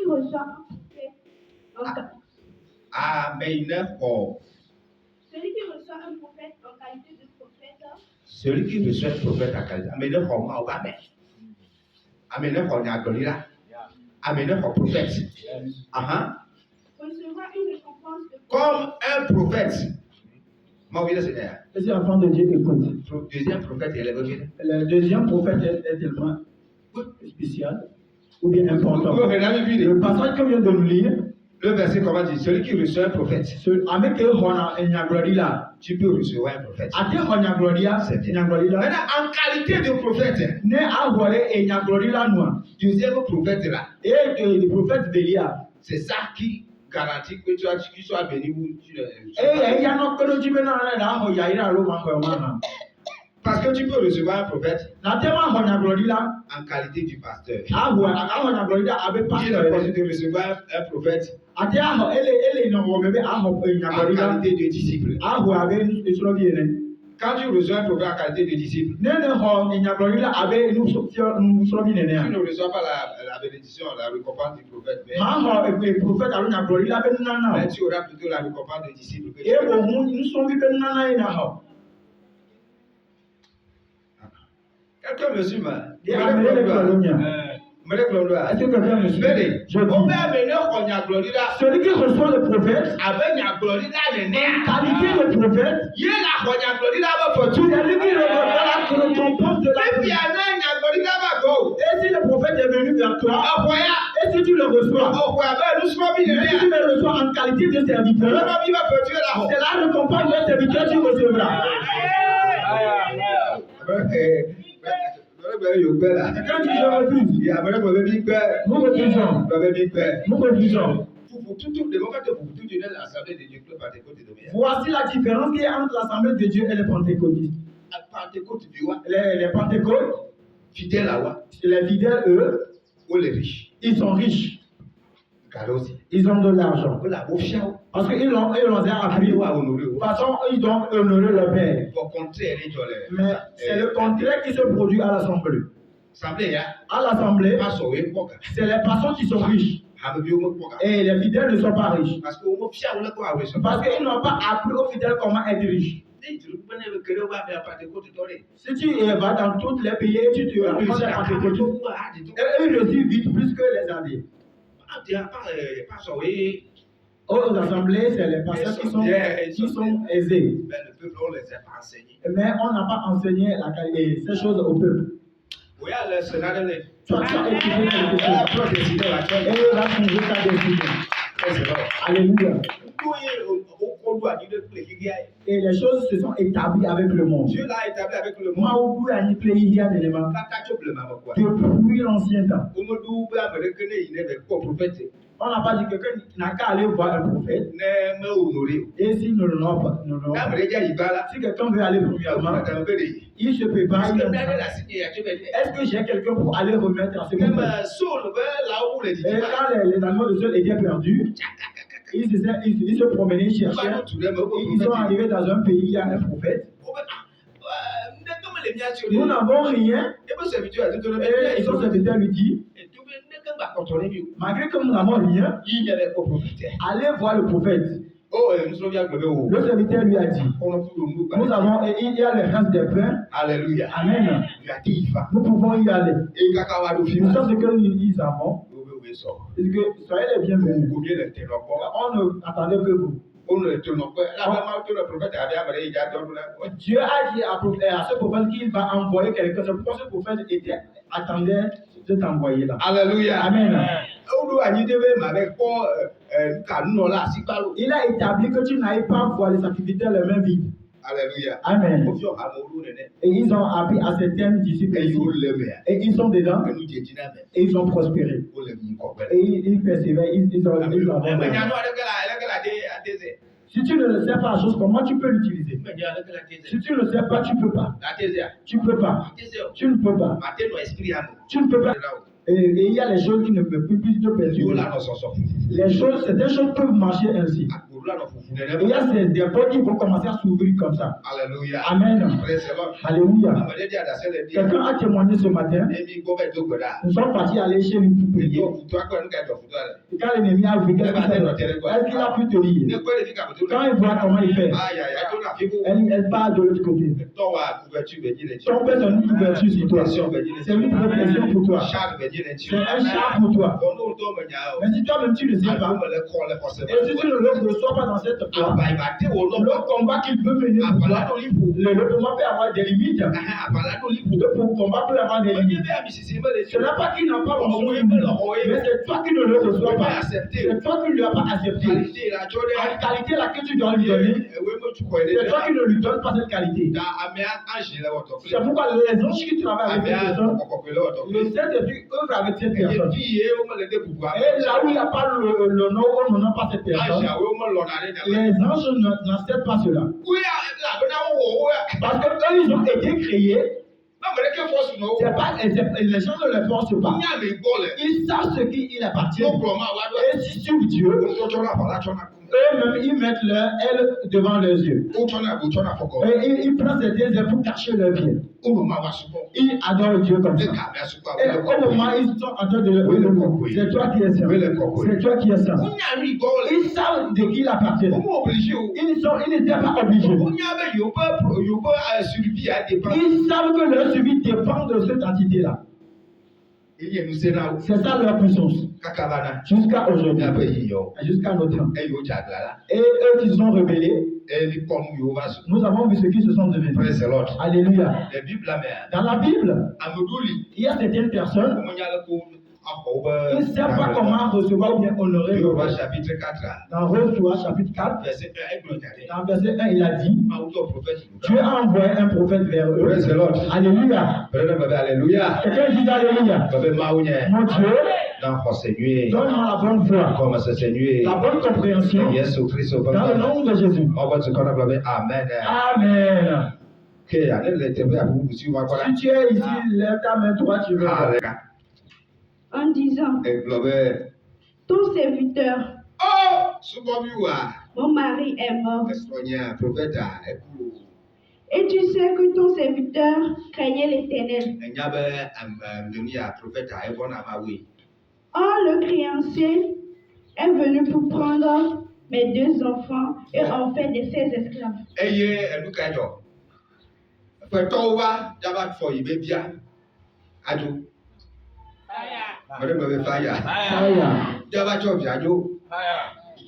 qui reçoit un prophète en celui qui reçoit un prophète en qualité de prophète. Celui qui reçoit un prophète en qualité. Amen. Amen. Amen. Prophète. Recevra une récompense de comme un prophète. Et si l'enfant de Dieu écoute. Deuxième prophète, le deuxième prophète est tellement spécial ou bien important. Le passage que vient de nous lire, le verset comment dit, celui qui reçoit un prophète. Tu peux recevoir un prophète. C'est bien. Maintenant, en qualité de prophète, deuxième prophète là, et le prophète Bélia, c'est ça qui garantit que tu sois béni ou tu parce que tu peux recevoir un prophète en qualité du pasteur. Il est possible de recevoir un prophète en qualité de disciple. Quand tu reçois un prophète en qualité de disciple, tu ne reçois pas la bénédiction, la récompense du prophète, mais tu auras plutôt la récompense de disciple. Quelqu'un me suit, celui qui reçoit le prophète, qualité de prophète, celui qui reçoit la récompense de la vie. Et si le prophète est venu vers toi, et si tu le reçois, si tu le reçois en qualité de serviteur, c'est la récompense de serviteur que tu recevras. Quand tu refuses, nous refusons. Voici la différence qu'il y a entre l'Assemblée de Dieu et les pentecôtistes. Les pentecôtes, les fidèles, eux, ils sont riches. Ils ont de l'argent. Parce qu'ils l'ont appris. De toute façon, ils doivent honorer leur père. Mais c'est le contraire qui se produit à l'Assemblée. À l'Assemblée, c'est les personnes qui sont riches. Et les fidèles ne sont pas riches. Parce qu'ils n'ont pas appris aux fidèles comment être riches. Si tu vas dans tous les pays et tu te rencontres les pentecôtistes, ils réussissent vite plus que les amis. Aux assemblées, c'est les personnes qui sont aisées. Mais on n'a pas enseigné ces choses au peuple. Tu as étudié quelque chose. Et il va changer ta décision. Alléluia. Et les choses se sont établies avec le monde. Dieu l'a établi avec le monde. Depuis l'ancien temps. On n'a pas dit que quelqu'un n'a qu'à aller voir un prophète. Et s'il ne l'honore pas, si quelqu'un veut aller premièrement, il se prépare. Est-ce que j'ai quelqu'un pour aller remettre à ce moment? Et quand les animaux de Saul étaient perdus, ils se promenaient, ils cherchaient. Ils sont arrivés dans un pays, il y a un prophète. Nous n'avons rien. Et son serviteur lui dit, malgré que nous n'avons rien, allez voir le prophète. Le serviteur lui a dit, nous avons, et il y a les restes des pains. Alléluia. Amen. Nous pouvons y aller. Nous savons ce que nous avons. C'est que soyez les bienvenus. On ne attendait que vous. Dieu a dit à ce prophète qu'il va envoyer quelqu'un. C'est pourquoi ce prophète attendait cet envoyé-là. Alléluia. Amen. Il a établi que tu n'ailles pas voir les sacrificateurs les mains vides. Alléluia. Amen. Et ils ont appris à certains disciples. Et ils sont dedans. Et ils ont prospéré. Et ils persévèrent. Ils ont si tu ne sais pas la chose, comment tu peux l'utiliser? Si tu ne le sais pas, tu ne peux pas. Tu ne peux pas. Tu ne peux pas. Tu ne peux pas. Et il y a les choses qui ne peuvent plus te perturber. Les choses, certaines choses peuvent marcher ainsi. il y a des portes qui vont commencer à s'ouvrir comme ça. Alléluia. Amen. Praise the Lord. Alléluia. Amadede adasele di. Quelqu'un a témoigné ce matin. Emi go be dogo da. Nous sommes partis aller chez lui pour prier. Eto futu akwa nuka eto futu ale. Et quand l'ennemi a vu, qu'est-ce qu'il a pu te Ne lire? ko le fi ka futu. Quand il voit comment il fait, Aïe aïe aïe, to na fi bo. elle part de l'autre côté. To wa couverture be di le. Ton père donne une couverture sur toi. C'est une protection pour toi. Charles be di le. C'est un char pour toi. Ono to me nya o. Mais si toi-même tu ne sais pas, me le ko le forcément. et si tu ne le reçois pas dans cette foi, Abaibate wo lo. le combat qu'il peut mener pour toi, le combat peut avoir des limites. Le combat peut avoir des limites. Ce n'est pas qu'il n'a pas reçu, mais c'est toi qui ne le reçois pas. C'est toi qui ne l'as pas accepté. La qualité là que tu dois lui donner, c'est toi qui ne lui donnes pas cette qualité. C'est pourquoi les anges qui travaillent avec cette personne, le Saint-Esprit œuvre avec cette personne. Et là où il n'y a pas le nom, on n'a pas cette personne. Les anges n'acceptent pas cela. Parce que eux, ils ont été créés. C'est pas, les gens ne les forcent pas. Ils savent ce qui il appartient. Et s'ils suivent Dieu, eux-mêmes, ils mettent leur aile devant leurs yeux. Et ils prennent certains ailes pour cacher leur pied. Ils adorent Dieu comme ça. Et au moment où ils sont en train de le c'est toi qui es saint. C'est toi qui es saint. Ils savent de qui il appartient. Ils n'étaient pas obligés. Ils savent que leur survie dépend de cette entité-là. C'est ça leur puissance. Jusqu'à aujourd'hui. Jusqu'à notre temps. Et eux qui sont rebellés, nous avons vu ce qu'ils se sont devenus. Alléluia. Dans la Bible, il y a certaines personnes, ils ne savent pas comment recevoir ou bien honorer. Chapitre 4. Dans Romains chapitre 4, Verset 1, dans verset 1, il a dit, Dieu a envoyé un prophète vers eux. Praise the Lord. Alléluia. Alléluia. Quelqu'un dit Alléluia. Mon Dieu, donne-moi la bonne foi, la bonne compréhension. Dans le nom de Jésus. Amen. Amen. Si tu es ici, lève ta main droite, tu veux. En disant, ton serviteur, mon mari est mort. Et tu sais que ton serviteur craignait l'Éternel. Or, le créancier est venu pour prendre mes 2 enfants et en faire de ses esclaves.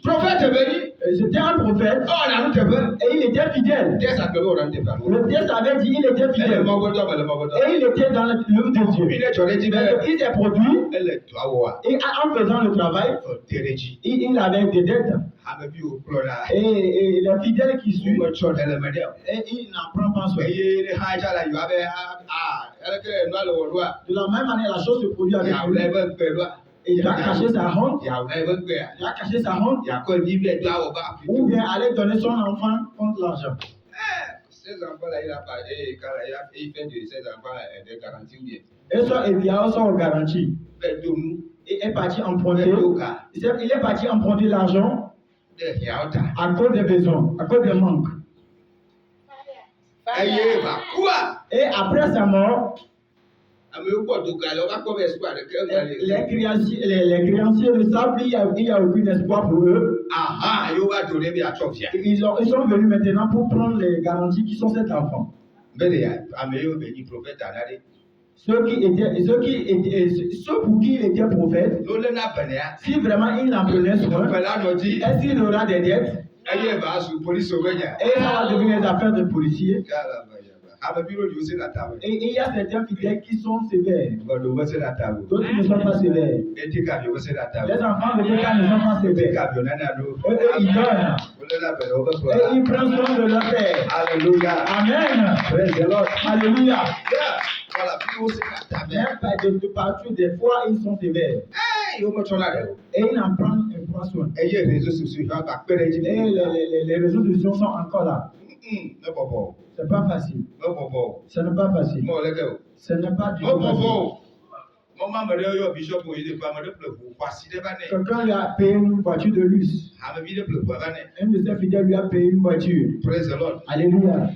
Prophète est venu. C'était un prophète. Et il était fidèle. Le texte avait dit il était fidèle. Et il était dans l'œuvre de Dieu. Il s'est produit. Et en faisant le travail, il avait des dettes. Et les fidèles qui suivent, et il n'en prend pas soin. De la même manière, la chose se produit avec lui. Et il va cacher sa honte. Il va cacher sa honte. Ou bien aller donner son enfant contre l'argent. Ces enfants-là, il fait de ces enfants des garanties ou bien. Et ça, il y a aussi une garantie. Il est parti emprunter. Il est parti emprunter l'argent à cause des besoins, à cause des manques. Et après sa mort, les créanciers ne savent qu'il n'y a aucun espoir pour eux. Ils sont venus maintenant pour prendre les garanties qui sont cet enfant. Ceux pour qui il était prophète, si vraiment il en prenait soin, est-ce qu'il aura des dettes? Et ça va devenir des affaires de policiers. Et il y a certains fidèles qui sont sévères. D'autres qui ne sont pas sévères. Les enfants de Béka ne sont pas sévères. Eux, ils donnent. Et ils prennent soin de leur père. Alléluia. Amen. Alléluia. Même de partout, des fois, ils sont sévères. Et ils en prennent soin. Et les réseaux sociaux sont encore là. C'est pas facile. Ce n'est pas facile. Ce n'est pas du tout facile. Quelqu'un lui a payé une voiture de luxe. Un de ses fidèles lui a payé une voiture. Praise the Lord. Alléluia.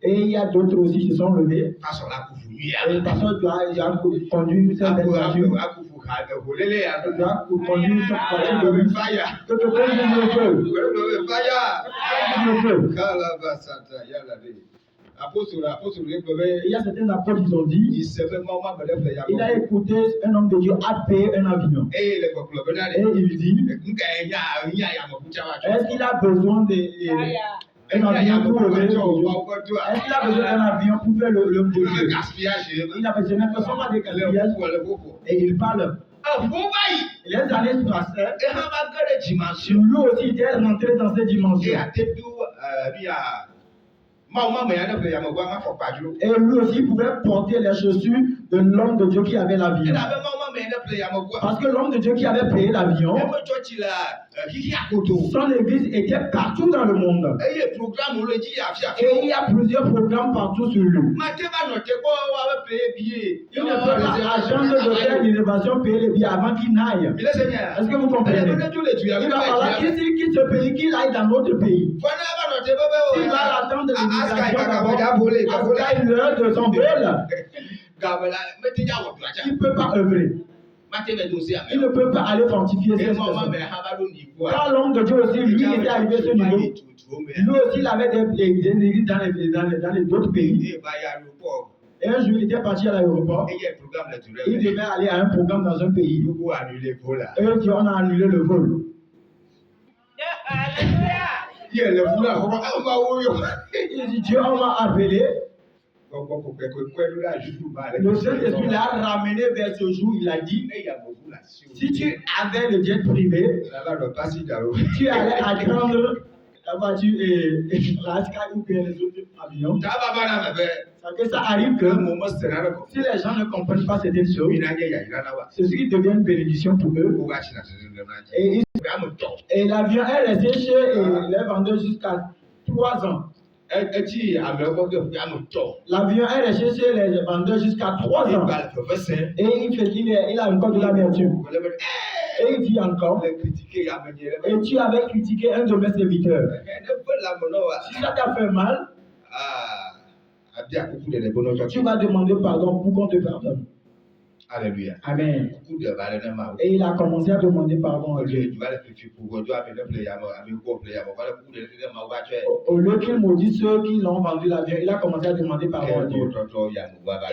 Et il y a d'autres aussi qui se sont levés. Et le pasteur a conduit cette belle voiture. Il a conduit cette voiture de luxe. Que te conduise le feu. Il y a certains apôtres qui ont dit, il a écouté un homme de Dieu a payé un avion. Et il dit, est-ce qu'il a besoin d'un avion pour lever le Dieu? Est-ce qu'il a besoin d'un avion pour faire le Dieu? Il a besoin de faire pas de gaspillage. Et il parle. Les années passaient. Lui aussi était rentré dans cette dimension. Et lui aussi pouvait porter les chaussures de l'homme de Dieu qui avait l'avion. Parce que l'homme de Dieu qui avait payé l'avion, son église était partout dans le monde. Et il y a plusieurs programmes partout sur lui. Il ne peut pas attendre de faire l'innovation, payer les billets avant qu'il n'aille. Est-ce que vous comprenez? Il va falloir qu'il quitte ce pays, qu'il aille dans notre pays. Il va attendre l'innovation d'abord. Il l'heure de son vol. Il ne peut pas œuvrer. Il ne peut pas aller fortifier ses personnes. Quand l'homme de Dieu aussi, lui, était arrivé à ce niveau, lui aussi, il avait des églises dans les autres pays. Et un jour, il était parti à l'aéroport. Il devait aller à un programme dans un pays. Et eux disent, on a annulé le vol. Il dit, Dieu, on m'a appelé. Le Saint-Esprit l'a ramené vers ce jour, il a dit, si tu avais le jet privé, tu allais attendre la voiture et la Sky ou bien les autres avions. Que ça arrive que si les gens ne comprennent pas certaines choses, c'est ce qui devient une bénédiction pour eux. Et l'avion est resté chez les vendeurs jusqu'à 3 ans. L'avion est resté chez les vendeurs jusqu'à 3 ans. Et il a encore de l'amertume. Et il dit encore, et tu avais critiqué un de mes serviteurs. Si ça t'a fait mal, tu vas demander pardon pour qu'on te pardonne. Alléluia. Amen. Et il a commencé à demander pardon à Dieu. Au lieu qu'il maudisse ceux qui l'ont vendu l'avion, il a commencé à demander pardon à Dieu.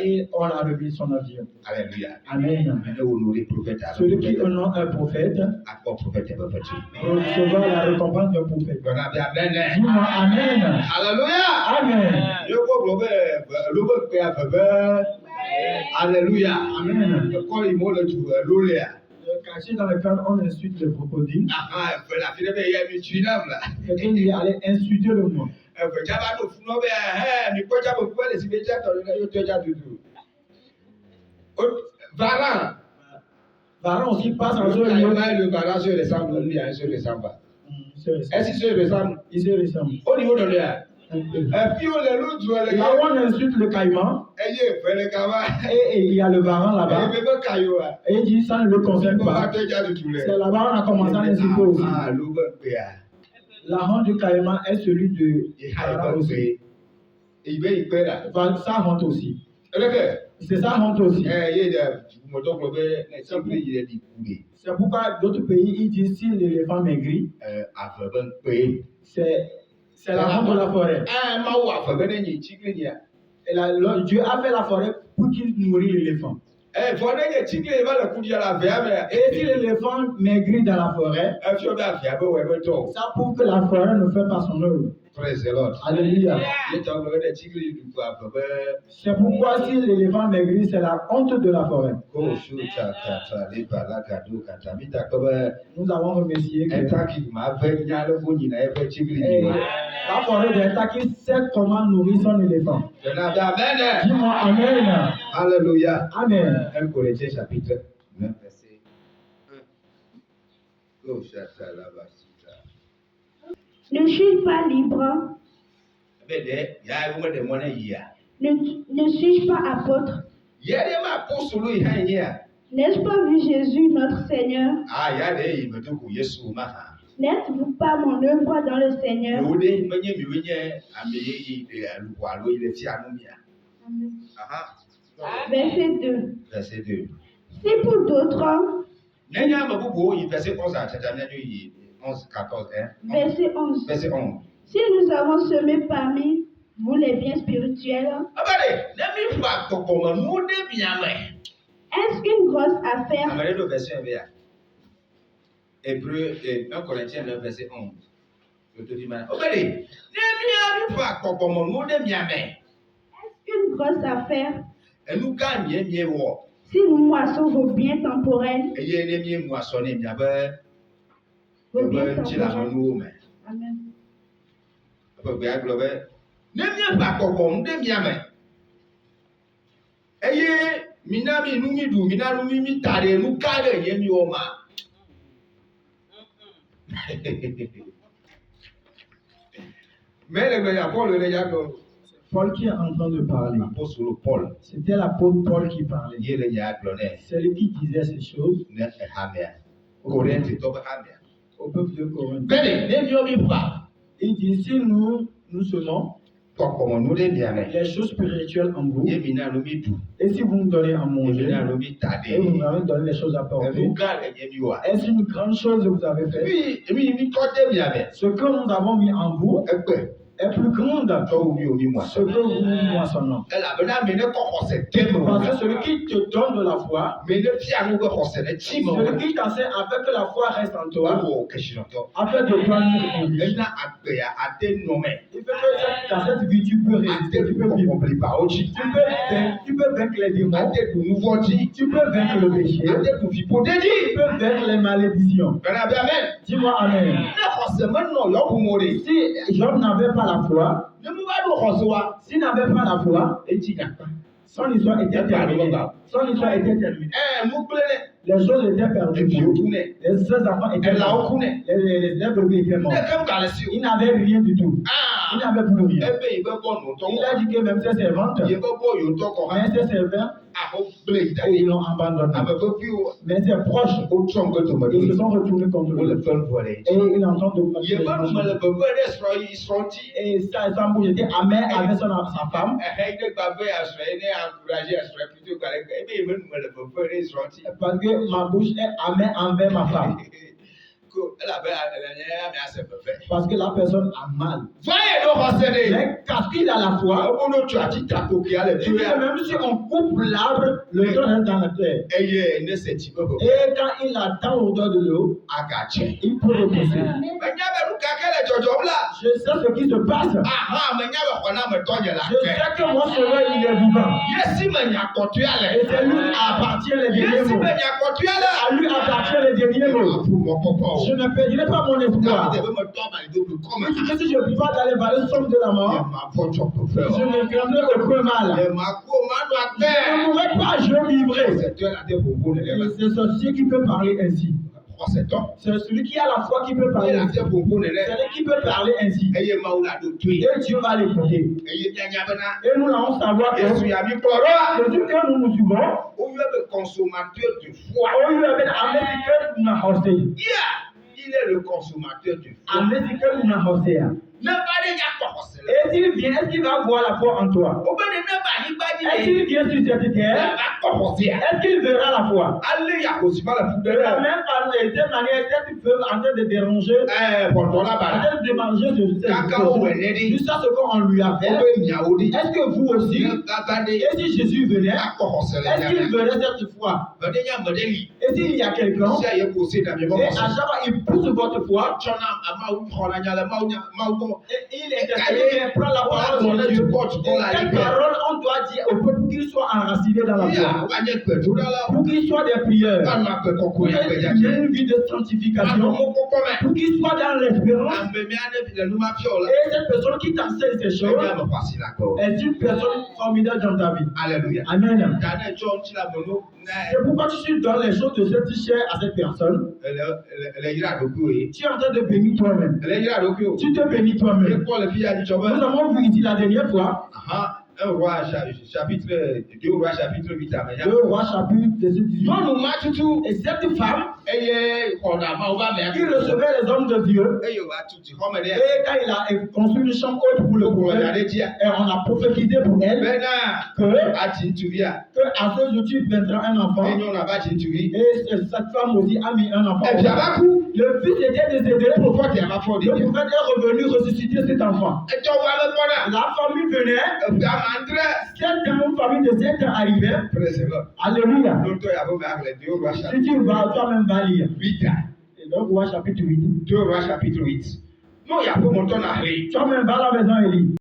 Et on a remis son avion. Alléluia. Amen. Celui qui honore un prophète recevra la récompense d'un prophète. Dis-moi Amen. Alléluia. Amen. Alléluia. Amen. Le quartier dans lequel on insulte les crocodiles. Quelqu'un dit allez insulter le monde. Varan aussi passe en jeu. Le varan se ressemble, lui, il se ressemble pas. Est-ce qu'il se ressemble? Il se ressemble. Au niveau de l'air. Là où on insulte le caïman, et il y a le varan là-bas, et il dit ça ne le concerne pas. C'est là-bas on a commencé à l'insulter aussi. La honte du caïman est celui de varan aussi. Ça honte aussi. C'est ça honte aussi. C'est pourquoi d'autres pays ils disent si l'éléphant maigrit, c'est la honte de la forêt. Et Dieu a fait la forêt pour qu'il nourrit l'éléphant. Et si l'éléphant maigrit dans la forêt, ça prouve que la forêt ne fait pas son œuvre. Praise the Lord. Alléluia. C'est pourquoi si l'éléphant maigrit, c'est la honte de la forêt. Nous avons remercié que la forêt d'un Taki sait comment nourrir son éléphant. Dis-moi Amen. Alléluia. Amen. 1 Corinthiens chapitre 9, verset 1. Ne suis-je pas libre? Ne suis-je pas apôtre? N'ai-je pas vu Jésus, notre Seigneur? N'êtes-vous pas mon œuvre dans le Seigneur? Verset 2. Verset 2. Si pour d'autres, verset 11, 14, hein? Verset 11. Verset 11. Si nous avons semé parmi vous les biens spirituels, est-ce une grosse affaire? Verset 1. Hébreu 1 Corinthiens 9, verset 11. Est-ce une grosse affaire si nous moissons vos biens temporels? Vos biens temporels. Amen. Paul qui est en train de parler. Paul. C'était l'apôtre Paul qui parlait. C'est lui qui disait ces choses au peuple de Corinthe. Il dit, si nous semons les choses spirituelles en vous, et si vous nous donnez à manger, et vous m'avez donné les choses à porter, est-ce une grande chose que vous avez fait? Ce que nous avons mis en vous est plus grande ce que vous moissonnons. Parce que celui qui te donne de la foi, celui qui t'enseigne afin que la foi reste en toi, afin de toi il fait que dans cette vie tu peux résister, tu peux vivre. Tu peux vaincre les démons, tu peux vaincre le péché, tu peux vaincre les malédictions. Dis-moi amen. Si Job n'avait pas la foi, s'il n'avait pas la foi, son histoire était terminée. Son histoire était terminée. Les choses étaient perdues. Les enfants étaient morts. Les brebis étaient morts. Il n'avait rien du tout. Il n'avait plus rien. Il a dit que même ses servantes, même ses servants, ils l'ont abandonné. Mais ses proches, ils se sont retournés contre lui. Et ils entendent et Sambour était amer avec sa femme. Parce que ma bouche est amère envers ma femme. Parce que la personne a mal. Mais quand il a la foi, même si on coupe l'arbre, le tronc est dans la terre. Et quand il attend l'odeur de l'eau, il peut repousser. Je sais ce qui se passe. Je sais que mon sauveur, il est vivant. Et c'est lui qui appartient les derniers mots. À lui appartient les derniers mots. Je ne perdrai pas mon espoir. Que si je ne peux pas dans les vallées sombres de la mort, je ne craindrai aucun mal. Je ne mourrai pas, je vivrai. C'est ceci qui peut parler ainsi. C'est celui qui a la foi qui peut parler ainsi. C'est celui qui peut parler ainsi. Et Dieu va l'écouter. Et nous allons savoir que Jésus que nous nous suivons, il est le consommateur du foi. Et s'il vient, est-ce qu'il va voir la foi en toi? Est-ce qu'il vient sur cette terre? Est-ce qu'il verra la foi? De la même manière, cette feu en train de déranger, en train de manger jusqu'à ce qu'on lui a fait. Est-ce que vous aussi, et si Jésus venait, est-ce qu'il verrait cette foi? Et s'il y a quelqu'un, et à chaque fois il pousse votre foi, il est il prend la parole de Dieu. Quelle parole on doit dire au peuple pour qu'il soit enraciné dans la foi, pour qu'il soit des prières, pour qu'il ait une vie de sanctification, pour qu'il soit dans l'espérance. Et cette personne qui t'enseigne ces choses est une personne formidable dans ta vie. Alléluia. Amen. C'est pourquoi tu donnes les choses de cette chair à cette personne. Tu es en train de bénir toi-même. Tu te bénis toi-même. Nous avons vu ici la dernière fois. 1 roi chapitre 2 roi chapitre 8 à 2 rois chapitre 18. Non, nous match tout. Et cette femme, Et on a il recevait les hommes de Dieu. Et Et quand il a construit une chambre haute pour le prophète, et on a prophétisé pour elle que à ce jour tu viendras un enfant. Et cette femme aussi a mis un enfant. Le fils était décédé. Le prophète est revenu ressusciter cet enfant. La famille venait. Cette famille de 7 ans arrivait. Alléluia. Si tu vas, toi-même va lire. 8 Et donc, roi chapitre 8. 2 rois chapitre 8. Non, il y a pas mon temps à rire. Toi-même va à la maison et lis.